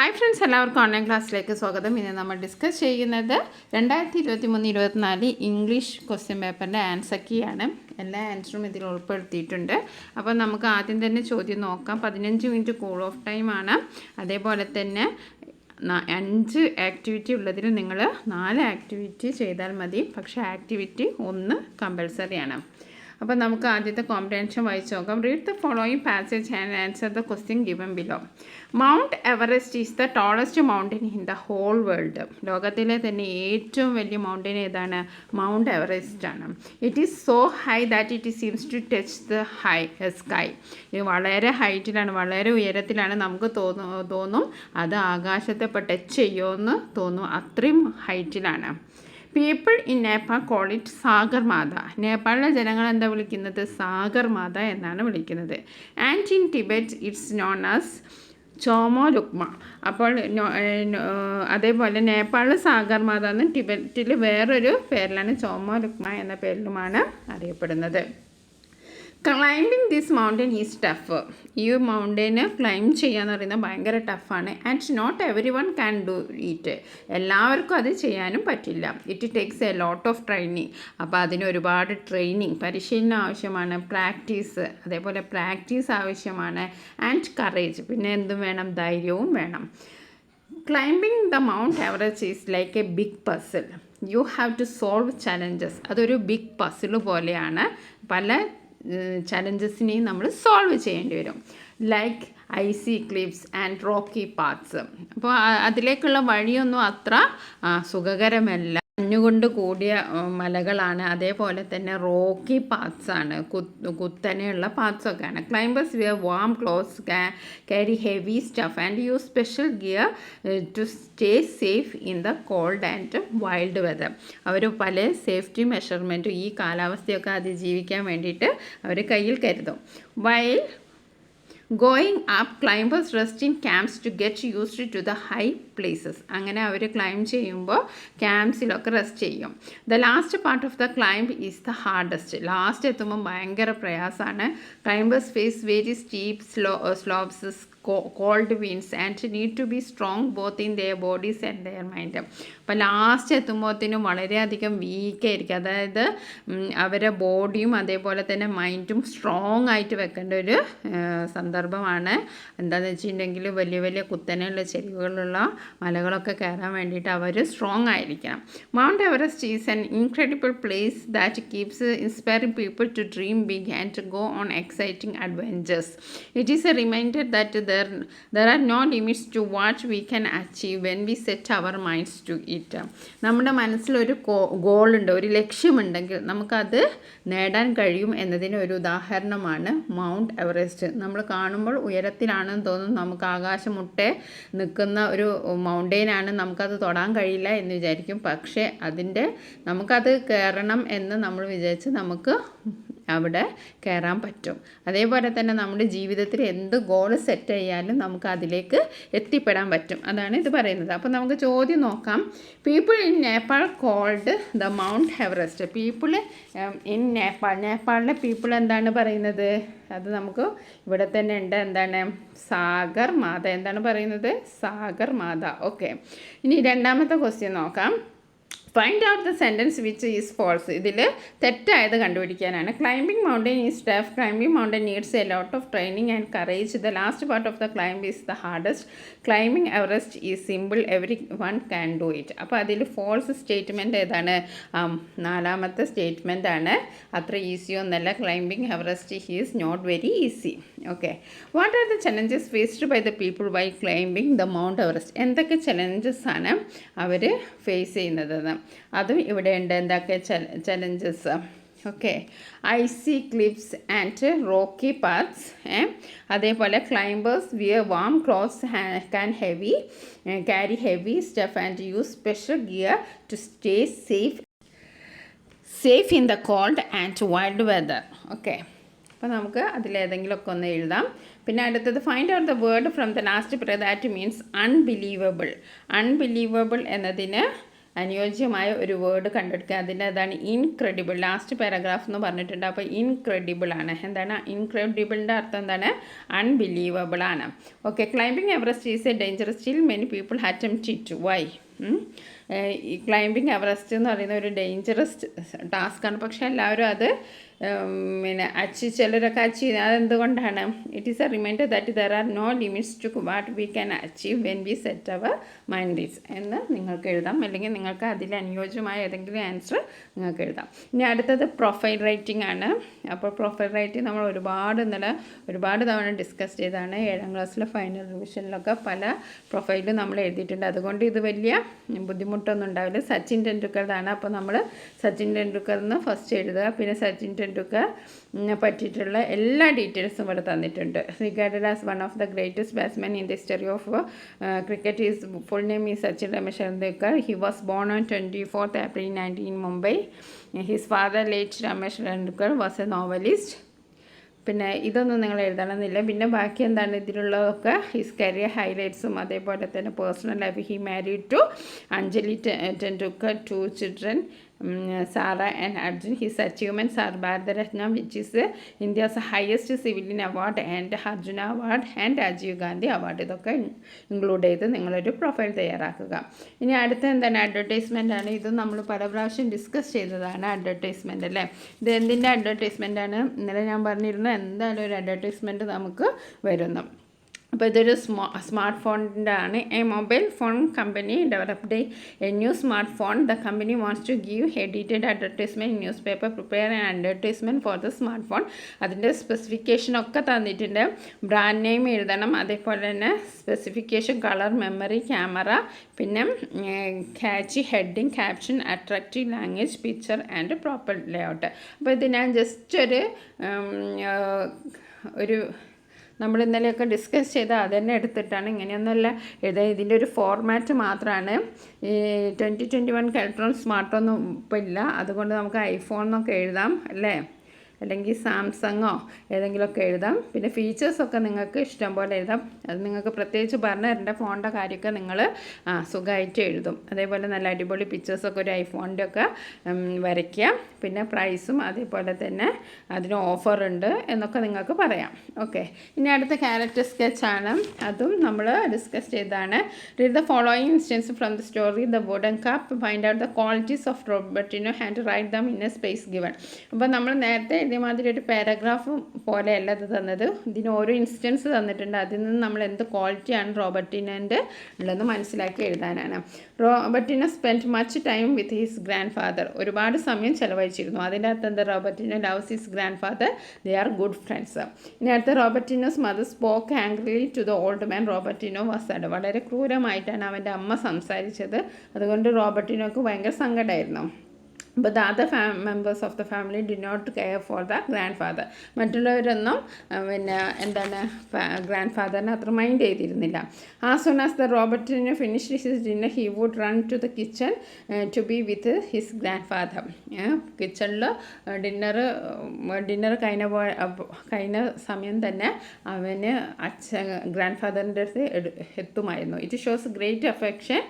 Hi friends, എല്ലാവർക്കും online ക്ലാസ്സിലേക്ക് സ്വാഗതം. ഇന്ന് നമ്മൾ ഡിസ്കസ് ചെയ്യുന്നത് 2023-24 ഇംഗ്ലീഷ് ക്വസ്റ്റ്യൻ പേപ്പറിൻ്റെ ആൻസർ കീയാണ്. എല്ലാ ആൻസറും ഇതിൽ ഉൾപ്പെടുത്തിയിട്ടുണ്ട്. അപ്പോൾ നമുക്ക് ആദ്യം തന്നെ ചോദ്യം നോക്കാം. 15 മിനിറ്റ് കൂൾ ഓഫ് ടൈമാണ്. അതേപോലെ തന്നെ 5 ആക്ടിവിറ്റി ഉള്ളതിൽ നിങ്ങൾ 4 ആക്ടിവിറ്റി ചെയ്താൽ മതി. പക്ഷേ ആക്ടിവിറ്റി 1 കമ്പൽസറിയാണ്. അപ്പോൾ നമുക്ക് ആദ്യത്തെ കോംപ്രിഹെൻഷൻ വായിച്ച് നോക്കാം. Read the following passage and answer the question given below. Mount Everest is the tallest mountain in the whole world. ലോകത്തിലെ തന്നെ ഏറ്റവും വലിയ മൗണ്ടൻ ഏതാണ്? മൗണ്ട് എവറസ്റ്റ് ആണ്. It is so high that it seems to touch the sky. ഇത് വളരെ ഹൈറ്റിലാണ്, വളരെ ഉയരത്തിലാണ്. നമുക്ക് തോന്നും അത് ആകാശത്തെ ഇപ്പോൾ ടച്ച് ചെയ്യുമെന്ന് തോന്നും, അത്രയും ഹൈറ്റിലാണ്. People in Nepal call it Sagar Matha. നേപ്പാളിലെ ജനങ്ങൾ എന്താ വിളിക്കുന്നത്? സാഗർ മാത എന്നാണ് വിളിക്കുന്നത്. And in Tibet it's known as Chomolungma. അപ്പോൾ അതേപോലെ നേപ്പാളിൽ സാഗർ മാത എന്നും ടിബറ്റിൽ വേറൊരു പേരിലാണ് ചോമോ ലുക്മ എന്ന പേരിലുമാണ് അറിയപ്പെടുന്നത്. Climbing this mountain is tough. ഈ മൗണ്ടന് ക്ലൈംബ് ചെയ്യാന്ന് പറയുന്നത് ഭയങ്കര ടഫാണ്. And not every one can do it. എല്ലാവർക്കും അത് ചെയ്യാനും പറ്റില്ല. It takes a lot of training. അപ്പോൾ അതിന് ഒരുപാട് ട്രെയിനിങ്, പരിശീലനം ആവശ്യമാണ്. പ്രാക്ടീസ്, അതേപോലെ പ്രാക്ടീസ് ആവശ്യമാണ്. ആൻഡ് കറേജ്, പിന്നെ എന്തും വേണം? ധൈര്യവും വേണം. Climbing the mount Everest is like a big puzzle. You have to solve challenges. അതൊരു ബിഗ് പസിൽ പോലെയാണ്. പല ചലഞ്ചസിനെയും നമ്മൾ സോൾവ് ചെയ്യേണ്ടി വരും. Like icy cliffs and rocky paths. അപ്പോൾ അതിലേക്കുള്ള വഴിയൊന്നും അത്ര സുഖകരമല്ല. മഞ്ഞുകൊണ്ട് കൂടിയ മലകളാണ്. അതേപോലെ തന്നെ റോക്കി പാത്സാണ്, കുത്തനെയുള്ള പാത്സൊക്കെയാണ്. Climbers wear warm clothes, carry heavy stuff and use special gear to stay safe in the cold and wild weather. അവർ പല സേഫ്റ്റി മെഷർമെൻറ്റും ഈ കാലാവസ്ഥയൊക്കെ അതിജീവിക്കാൻ വേണ്ടിയിട്ട് അവർ കയ്യിൽ കരുതും. While going up climbers rest in camps to get used to the high places. അങ്ങനെ അവർ ക്ലൈംബ് ചെയ്യുമ്പോൾ ക്യാമ്പ്സിലൊക്കെ റെസ്റ്റ് ചെയ്യും. The last part of the climb is the hardest. Last എത്തുമ്പോൾ ഭയങ്കര പ്രയാസമാണ്. Climbers face very steep slopes, cold winds and need to be strong both in their bodies and their mind. അപ്പോൾ last എത്തുമ്പോഴത്തേനും വളരെയധികം വീക്കായിരിക്കും. അതായത് അവരുടെ ബോഡിയും അതേപോലെ തന്നെ മൈൻഡും സ്ട്രോങ് ആയിട്ട് വെക്കേണ്ട ഒരു സന്ദർഭമാണ്. എന്താണെന്ന് വെച്ചിട്ടുണ്ടെങ്കിൽ വലിയ വലിയ കുത്തനെയുള്ള ചെരിവുകളുള്ള മലകളൊക്കെ കയറാൻ വേണ്ടിയിട്ട് അവർ സ്ട്രോങ് ആയിരിക്കണം. Mount Everest is an incredible place that keeps inspiring people to dream big and go on exciting adventures. It is a reminder that there are no limits to what we can achieve when we set our minds to it. നമ്മുടെ മനസ്സിലൊരു ഗോളുണ്ട്, ഒരു ലക്ഷ്യമുണ്ടെങ്കിൽ നമുക്കത് നേടാൻ കഴിയും എന്നതിന് ഒരു ഉദാഹരണമാണ് mount Everest. നമ്മൾ കാണുമ്പോൾ ഉയരത്തിലാണെന്ന് തോന്നും, നമുക്ക് ആകാശം മുട്ടെ നിൽക്കുന്ന ഒരു മൗണ്ടെയിനാണ്, നമുക്കത് തൊടാൻ കഴിയില്ല എന്ന് വിചാരിക്കും. പക്ഷേ നമുക്കത് കയറണം എന്ന് നമ്മൾ വിചാരിച്ച് നമുക്ക് അവിടെ കയറാൻ പറ്റും. അതേപോലെ തന്നെ നമ്മുടെ ജീവിതത്തിൽ എന്ത് ഗോൾ സെറ്റ് ചെയ്യാനും നമുക്ക് അതിലേക്ക് എത്തിപ്പെടാൻ പറ്റും. അതാണ് ഇത് പറയുന്നത്. അപ്പോൾ നമുക്ക് ചോദ്യം നോക്കാം. People in Nepal called the mount Everest. People in നേപ്പാളിലെ പീപ്പിൾ എന്താണ് പറയുന്നത്? അത് നമുക്ക് ഇവിടെ തന്നെ ഉണ്ട്. എന്താണ്? സാഗർ മാത. എന്താണ് പറയുന്നത്? സാഗർ മാത. ഓക്കെ, ഇനി രണ്ടാമത്തെ ക്വസ്റ്റ്യൻ നോക്കാം. Find out the sentence which is false. ഇതിൽ തെറ്റായത് കണ്ടുപിടിക്കാനാണ്. Climbing mountain is tough. Climbing mountain needs a lot of training and courage. The last part of the climb is the hardest. Climbing Everest is simple. Every one can do it. അപ്പോൾ അതിൽ false statement ഏതാണ്? നാലാമത്തെ statement ആണ്. അത്ര ഈസിയൊന്നല്ല. Climbing Everest is not very easy. Okay, what are the challenges faced by the people by climbing the mount Everest? എന്തൊക്കെ challenges ആണ് അവർ ഫേസ് ചെയ്യുന്നത്? അതും ഇവിടെ ഉണ്ട്. എന്തൊക്കെ challenges? Okay, icy cliffs and rocky paths. അതേപോലെ climbers wear warm clothes, carry heavy stuff and use special gear to stay safe in the cold and wild weather. Okay, അപ്പോൾ നമുക്ക് അതിലേതെങ്കിലുമൊക്കെ ഒന്ന് എഴുതാം. പിന്നെ അടുത്തത് find out the word from the last that means unbelievable. Unbelievable എന്നതിന് അനുയോജ്യമായ ഒരു വേർഡ് കണ്ടെടുക്കുക. അതിൻ്റെ അതാണ് ഇൻക്രെഡിബിൾ. ലാസ്റ്റ് പാരഗ്രാഫ് എന്ന് പറഞ്ഞിട്ടുണ്ട്. അപ്പോൾ ഇൻക്രെഡിബിൾ ആണ്. എന്താണ് ഇൻക്രെഡിബിളിൻ്റെ അർത്ഥം? എന്താണ്? അൺബിലീവബിൾ ആണ്. Okay. Climbing Everest is a dangerous, still many people attempt it. Why? ഈ ക്ലൈംബിംഗ് എവറസ്റ്റ് എന്ന് പറയുന്ന ഒരു ഡേഞ്ചറസ് ടാസ്ക്കാണ്. പക്ഷേ എല്ലാവരും അത് പിന്നെ ചിലരൊക്കെ അച്ചീവ് ചെയ്യുന്നത് അതെന്തുകൊണ്ടാണ്? It is a reminder that there are no limits to what we can achieve when we set our mind is എന്ന് നിങ്ങൾക്ക് എഴുതാം. അല്ലെങ്കിൽ നിങ്ങൾക്ക് അതിൽ അനുയോജ്യമായ ഏതെങ്കിലും ആൻസർ നിങ്ങൾക്ക് എഴുതാം. ഇനി അടുത്തത് പ്രൊഫൈൽ റൈറ്റിംഗ് ആണ്. അപ്പോൾ പ്രൊഫൈൽ റൈറ്റിംഗ് നമ്മൾ ഒരുപാട് തവണ ഡിസ്കസ് ചെയ്താണ്. 7ാം ക്ലാസ്സിലെ ഫൈനൽ റിവിഷനിലൊക്കെ പല പ്രൊഫൈലും നമ്മൾ എഴുതിയിട്ടുണ്ട്. അതുകൊണ്ട് ഇത് വലിയ ബുദ്ധിമുട്ടൊന്നും ഉണ്ടാവില്ല. സച്ചിൻ ടെണ്ടുൽക്കറുടെ. അപ്പോൾ നമ്മൾ സച്ചിൻ ടെണ്ടുൽക്കറിന് ഫസ്റ്റ് എഴുതുക. പിന്നെ സച്ചിൻ ടെണ്ടുൽക്കറിനെ പറ്റിയിട്ടുള്ള എല്ലാ ഡീറ്റെയിൽസും ഇവിടെ തന്നിട്ടുണ്ട്. Regarded as one of the greatest batsman in the history of cricket. Is full name is Sachin Ramesh Tendulkar. He was born on 24th April 19 in Mumbai. His father late Ramesh Tendulkar was A novelist. പിന്നെ ഇതൊന്നും നിങ്ങൾ എഴുതണമെന്നില്ല. പിന്നെ ബാക്കി എന്താണ് ഇതിലുള്ളതൊക്കെ ഹിസ് കരിയർ ഹൈലൈറ്റ്സും അതേപോലെ തന്നെ personal life. He married to Anjali Tendulkar, 2 children, Sarah and Arjun. His achievements are Bharat Ratna, which is India's highest civilian award, and Arjuna Award and Rajiv Gandhi Award. ഇതൊക്കെ ഇൻക്ലൂഡ് ചെയ്ത് നിങ്ങളൊരു പ്രൊഫൈൽ തയ്യാറാക്കുക. ഇനി അടുത്ത എന്താണ്? അഡ്വർടൈസ്മെൻ്റ് ആണ്. ഇത് നമ്മൾ പല പ്രാവശ്യം ഡിസ്കസ് ചെയ്തതാണ് അഡ്വർടൈസ്മെൻ്റ് അല്ലേ. ഇത് എന്തിൻ്റെ അഡ്വർടൈസ്മെൻ്റ് ആണ്? ഇന്നലെ ഞാൻ പറഞ്ഞിരുന്നു എന്തായാലും ഒരു അഡ്വർടൈസ്മെൻറ്റ് നമുക്ക് വരുന്നു. അപ്പോൾ ഇതൊരു സ്മാർട്ട് ഫോണിൻ്റെ ആണ്. A mobile phone company developed a new smartphone. The company wants to give a detailed advertisement newspaper. Prepare an advertisement for the smartphone. അതിൻ്റെ സ്പെസിഫിക്കേഷനൊക്കെ തന്നിട്ടുണ്ട്. ബ്രാൻഡ് നെയിം എഴുതണം. അതേപോലെ തന്നെ സ്പെസിഫിക്കേഷൻ, കളർ, മെമ്മറി, ക്യാമറ, പിന്നെ catchy heading, caption, attractive language, picture and proper layout. അപ്പോൾ ഇത് ഞാൻ ജസ്റ്റ് ഒരു നമ്മൾ ഇന്നലെയൊക്കെ ഡിസ്കസ് ചെയ്ത് അതുതന്നെ എടുത്തിട്ടാണ്. ഇങ്ങനെയൊന്നുമല്ല എഴുതാൻ. ഇതിൻ്റെ ഒരു ഫോർമാറ്റ് മാത്രമാണ്. ഈ 2021 കെൽട്രോൺ സ്മാർട്ടൊന്നും ഇപ്പോൾ ഇല്ല. അതുകൊണ്ട് നമുക്ക് ഐഫോൺ എന്നൊക്കെ എഴുതാം അല്ലേ, അല്ലെങ്കിൽ സാംസങ്ങോ ഏതെങ്കിലുമൊക്കെ എഴുതാം. പിന്നെ ഫീച്ചേഴ്സൊക്കെ നിങ്ങൾക്ക് ഇഷ്ടം പോലെ എഴുതാം. അത് നിങ്ങൾക്ക് പ്രത്യേകിച്ച് പറഞ്ഞു തരേണ്ട. ഫോണിൻ്റെ കാര്യമൊക്കെ നിങ്ങൾ സുഖമായിട്ട് എഴുതും. അതേപോലെ നല്ല അടിപൊളി പിക്ചേഴ്സൊക്കെ ഒരു ഐഫോണിൻ്റെ ഒക്കെ വരയ്ക്കുക. പിന്നെ പ്രൈസും അതേപോലെ തന്നെ അതിന് ഓഫറുണ്ട് എന്നൊക്കെ നിങ്ങൾക്ക് പറയാം. ഓക്കെ. ഇനി അടുത്ത ക്യാരക്ടർ സ്കെച്ചാണ്. അതും നമ്മൾ ഡിസ്കസ് ചെയ്തതാണ്. Read the following instance from the story the wooden cup. Find out the qualities of Robertino and write them in a space given. അപ്പോൾ നമ്മൾ നേരത്തെ ഇതേമാതിരി ഒരു പാരഗ്രാഫ് പോലെയല്ല ഇത് തന്നത്. ഇതിന് ഓരോ ഇൻസ്റ്റൻസ് തന്നിട്ടുണ്ട്. അതിൽ നിന്ന് നമ്മൾ എന്ത് ക്വാളിറ്റിയാണ് റോബർട്ടിനോൻ്റെ ഉള്ളതെന്ന് മനസ്സിലാക്കി എഴുതാനാണ്. Robertino spend much time with his grandfather. ഒരുപാട് സമയം ചിലവഴിച്ചിരുന്നു. അതിൻ്റെ അകത്ത് എന്താ? Robertino loves his grandfather. They are good friends. ഇനി അടുത്ത Robertino's mother spoke angrily to the old man. Robertino was sad. വളരെ ക്രൂരമായിട്ടാണ് അവൻ്റെ അമ്മ സംസാരിച്ചത്. അതുകൊണ്ട് റോബർട്ടിനോക്ക് ഭയങ്കര സങ്കടമായിരുന്നു. But the other members of the family did not care for the grandfather. മറ്റുള്ളവരൊന്നും പിന്നെ എന്താണ് ഗ്രാൻഡ് അത്ര മൈൻഡ് ചെയ്തിരുന്നില്ല. As soon as the Robertino finished his dinner, he would run to the kitchen to be with his grandfather. കിച്ചണിൽ dinner കഴിഞ്ഞ സമയം തന്നെ അവന് ഗ്രാൻഡ് ഫാദറിൻ്റെ അടുത്ത് എത്തുമായിരുന്നു. It shows great affection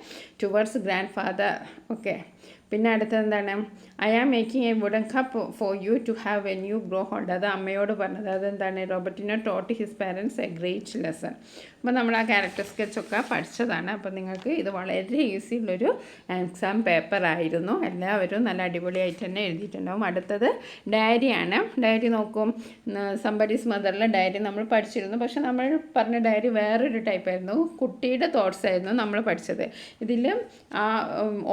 towards grandfather. Okay. പിന്നെ അടുത്തത് എന്താണ്? I am making a wooden cup for you to have when you grow old. അത് അമ്മയോട് പറഞ്ഞത്. അതെന്താണ്? Robertino taught his parents a great lesson. അപ്പോൾ നമ്മൾ ആ ക്യാരക്ടർ സ്കെച്ചൊക്കെ പഠിച്ചതാണ്. അപ്പോൾ നിങ്ങൾക്ക് ഇത് വളരെ ഈസി ഉള്ളൊരു എക്സാം പേപ്പറായിരുന്നു. എല്ലാവരും നല്ല അടിപൊളിയായിട്ട് തന്നെ എഴുതിയിട്ടുണ്ടാവും. അടുത്തത് ഡയറിയാണ്. ഡയറി നോക്കും. സംബഡീസ് മദറിലെ ഡയറി നമ്മൾ പഠിച്ചിരുന്നു. പക്ഷെ നമ്മൾ പറഞ്ഞ ഡയറി വേറൊരു ടൈപ്പായിരുന്നു. കുട്ടിയുടെ തോട്ട്സ് ആയിരുന്നു നമ്മൾ പഠിച്ചത്. ഇതിൽ ആ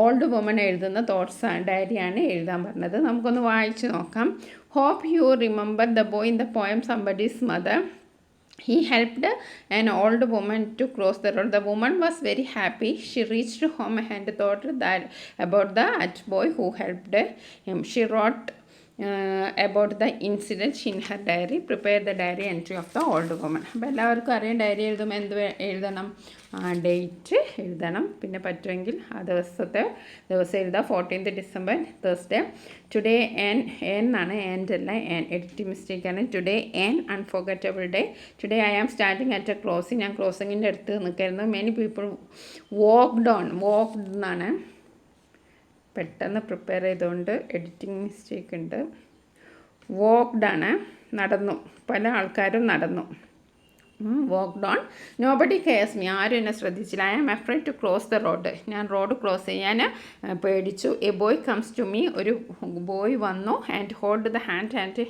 ഓൾഡ് വുമൺ എഴുതുന്ന തോട്ട്സാണ്, ഡയറിയാണ് എഴുതാൻ പറഞ്ഞത്. നമുക്കൊന്ന് വായിച്ച് നോക്കാം. Hope you remember the boy in the poem somebody's mother. He helped an old woman to cross the road. The woman was very happy. She reached home and thought that about that boy who helped him. She wrote about the incident in her diary. Prepare the diary entry of the old woman. അപ്പോൾ എല്ലാവർക്കും അറിയാം diary എഴുതുമ്പോൾ എന്ത് എഴുതണം? Date എഴുതണം. പിന്നെ പറ്റുമെങ്കിൽ ആ ദിവസം എഴുതാം. 14th December Thursday. ടുഡേ എന്നാണ്, ആൻഡ് അല്ല, എഡിറ്റ് മിസ്റ്റേക്കാണ്. Today unforgettable day. Today I am starting at a closing. ഞാൻ ക്ലോസിങ്ങിൻ്റെ അടുത്ത് നിൽക്കായിരുന്നു. മെനി പീപ്പിൾ വാക്ക്ഡ് എന്നാണ്. പെട്ടെന്ന് പ്രിപ്പയർ ചെയ്തുകൊണ്ട് എഡിറ്റിംഗ് മിസ്റ്റേക്ക് ഉണ്ട്. വോക്ക്ഡാണ്, നടന്നു, പല ആൾക്കാരും നടന്നു. Walked on, nobody cares me, ആരും എന്നെ ശ്രദ്ധിച്ചില്ല. I am afraid to cross the road, ഞാൻ റോഡ് ക്രോസ് ചെയ്യാൻ പേടിച്ചു. A boy comes to me, ഒരു ബോയ് വന്നു. And hold the hand and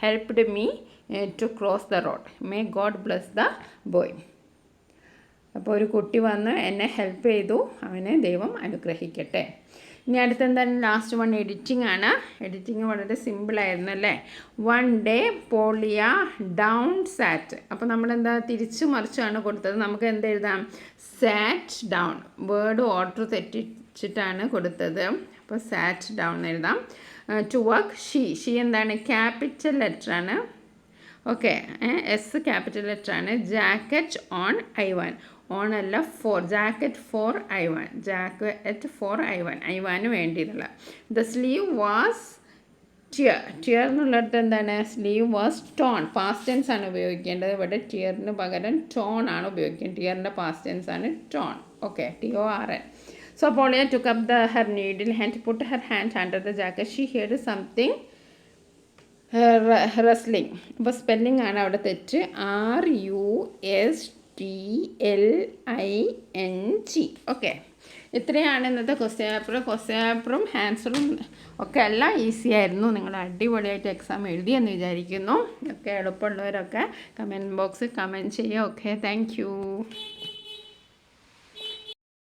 helped me to cross the road. May God bless the boy. അപ്പോൾ ഒരു കുട്ടി വന്ന് എന്നെ ഹെൽപ്പ് ചെയ്തു, അവനെ ദൈവം അനുഗ്രഹിക്കട്ടെ. ഇനി അടുത്ത് എന്താണ്, ലാസ്റ്റ് വൺ എഡിറ്റിംഗ് ആണ്. എഡിറ്റിംഗ് വളരെ സിമ്പിളായിരുന്നു അല്ലേ. വൺ ഡേ പോളിയ ഡൗൺ സാറ്റ്. അപ്പോൾ നമ്മളെന്താ തിരിച്ചു മറിച്ചാണ് കൊടുത്തത്. നമുക്ക് എന്ത് എഴുതാം, സാറ്റ് ഡൗൺ. വേർഡ് ഓർഡർ തെറ്റിച്ചിട്ടാണ് കൊടുത്തത്. അപ്പോൾ സാറ്റ് ഡൗൺ എഴുതാം. ടു വർക്ക്, ഷീ എന്താണ്, ക്യാപിറ്റൽ ലെറ്ററാണ്. ഓക്കെ, എസ് ക്യാപിറ്റൽ ലെറ്ററാണ്. ജാക്കറ്റ് ഓൺ ഐവാൻ, ഓൺ അല്ല for, jacket for Ivan, jacket for Ivan, ഐവാന് വേണ്ടിയിട്ടുള്ള. ദ സ്ലീവ് വാസ് ടിയർ എന്നുള്ളിടത്ത് എന്താണ്, sleeve was torn. Past tense ആണ് ഉപയോഗിക്കേണ്ടത്. ഇവിടെ ടിയറിന് പകരം ടോൺ ആണ് ഉപയോഗിക്കുന്നത്. ടിയറിൻ്റെ പാസ്റ്റ് ടെൻസ് ആണ് tone. Okay, TORN. So Polya took up her needle and put her hand under the jacket. She heard something wrestling. അപ്പോൾ സ്പെല്ലിംഗ് ആണ് അവിടെ തെറ്റ്. RUSTLING. ഓക്കെ, ഇത്രയാണ് ഇന്നത്തെ ക്വസ്റ്റ്യൻ പേപ്പറും ആൻസറും ഒക്കെ എല്ലാം ഈസി ആയിരുന്നു. നിങ്ങൾ അടിപൊളിയായിട്ട് എക്സാം എഴുതിയെന്ന് വിചാരിക്കുന്നു. ഒക്കെ എളുപ്പമുള്ളവരൊക്കെ കമൻറ്റ് ബോക്സിൽ കമൻറ്റ് ചെയ്യുക. Okay, thank you.